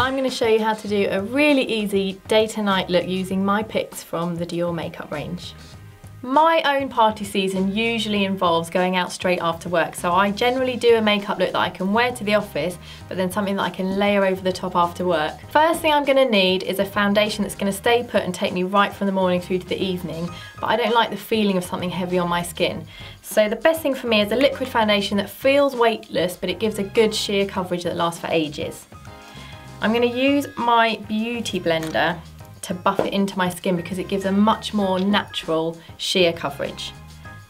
I'm going to show you how to do a really easy day to night look using my picks from the Dior makeup range. My own party season usually involves going out straight after work, so I generally do a makeup look that I can wear to the office, but then something that I can layer over the top after work. First thing I'm going to need is a foundation that's going to stay put and take me right from the morning through to the evening, but I don't like the feeling of something heavy on my skin. So the best thing for me is a liquid foundation that feels weightless, but it gives a good sheer coverage that lasts for ages. I'm going to use my beauty blender to buff it into my skin because it gives a much more natural sheer coverage.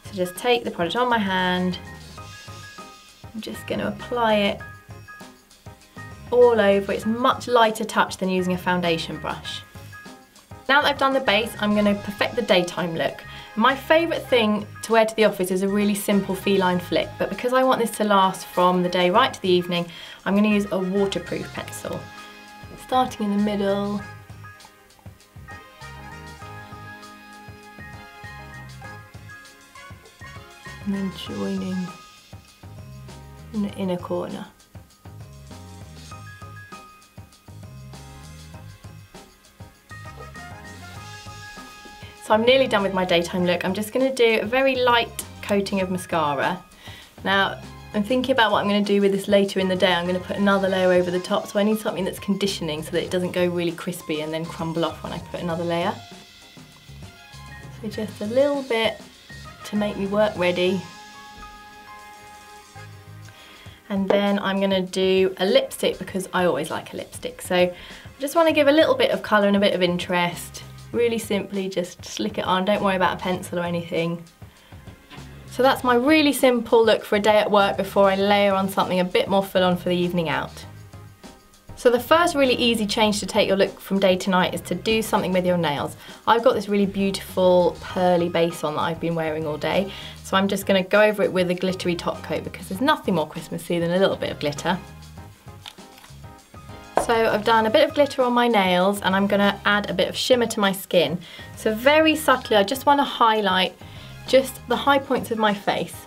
So just take the product on my hand, I'm just going to apply it all over. It's much lighter touch than using a foundation brush. Now that I've done the base, I'm going to perfect the daytime look. My favourite thing to wear to the office is a really simple feline flick, but because I want this to last from the day right to the evening, I'm going to use a waterproof pencil. Starting in the middle, and then joining in the inner corner. So I'm nearly done with my daytime look. I'm just going to do a very light coating of mascara. Now I'm thinking about what I'm going to do with this later in the day. I'm going to put another layer over the top, so I need something that's conditioning so that it doesn't go really crispy and then crumble off when I put another layer. So just a little bit to make me work ready. And then I'm going to do a lipstick because I always like a lipstick. So I just want to give a little bit of colour and a bit of interest. Really simply just slick it on, don't worry about a pencil or anything. So that's my really simple look for a day at work before I layer on something a bit more full on for the evening out. So the first really easy change to take your look from day to night is to do something with your nails. I've got this really beautiful pearly base on that I've been wearing all day, so I'm just going to go over it with a glittery top coat because there's nothing more Christmassy than a little bit of glitter. So I've done a bit of glitter on my nails and I'm going to add a bit of shimmer to my skin. So very subtly I just want to highlight just the high points of my face.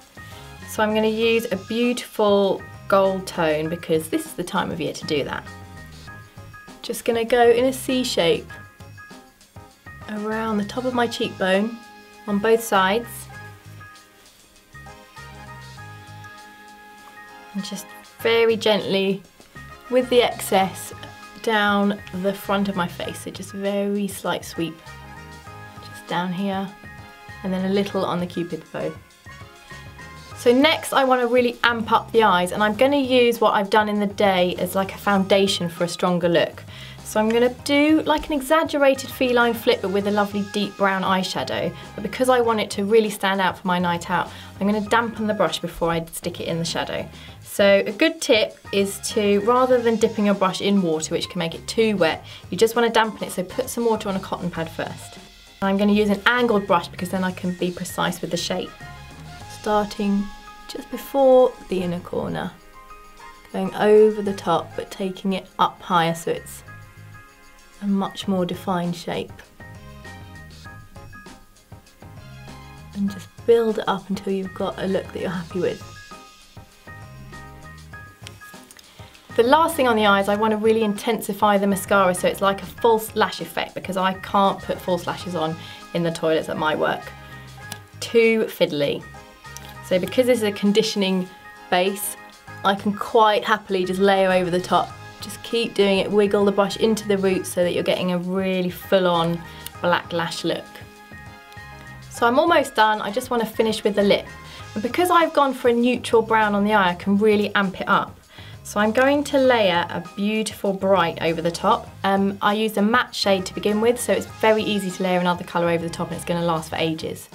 So I'm going to use a beautiful gold tone because this is the time of year to do that. Just going to go in a C shape around the top of my cheekbone on both sides. And just very gently with the excess down the front of my face. So just very slight sweep. Just down here and then a little on the cupid's bow. So next I want to really amp up the eyes, and I'm going to use what I've done in the day as like a foundation for a stronger look. So I'm going to do like an exaggerated feline flip but with a lovely deep brown eyeshadow, but because I want it to really stand out for my night out, I'm going to dampen the brush before I stick it in the shadow. So a good tip is to, rather than dipping your brush in water which can make it too wet, you just want to dampen it, so put some water on a cotton pad first. And I'm going to use an angled brush because then I can be precise with the shape. Starting just before the inner corner, going over the top but taking it up higher so it's a much more defined shape. And just build it up until you've got a look that you're happy with. The last thing on the eyes, I want to really intensify the mascara so it's like a false lash effect because I can't put false lashes on in the toilets at my work. Too fiddly. So because this is a conditioning base, I can quite happily just layer over the top. Just keep doing it, wiggle the brush into the roots so that you're getting a really full-on black lash look. So I'm almost done, I just want to finish with the lip. And because I've gone for a neutral brown on the eye, I can really amp it up. So I'm going to layer a beautiful bright over the top. I used a matte shade to begin with, so it's very easy to layer another colour over the top and it's going to last for ages.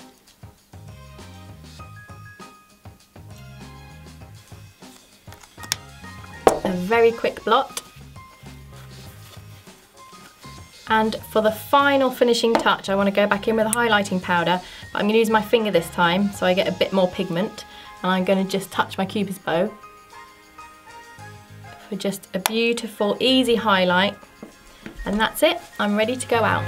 A very quick blot. And for the final finishing touch, I want to go back in with a highlighting powder, but I'm going to use my finger this time so I get a bit more pigment, and I'm going to just touch my cupid's bow for just a beautiful, easy highlight, and that's it, I'm ready to go out.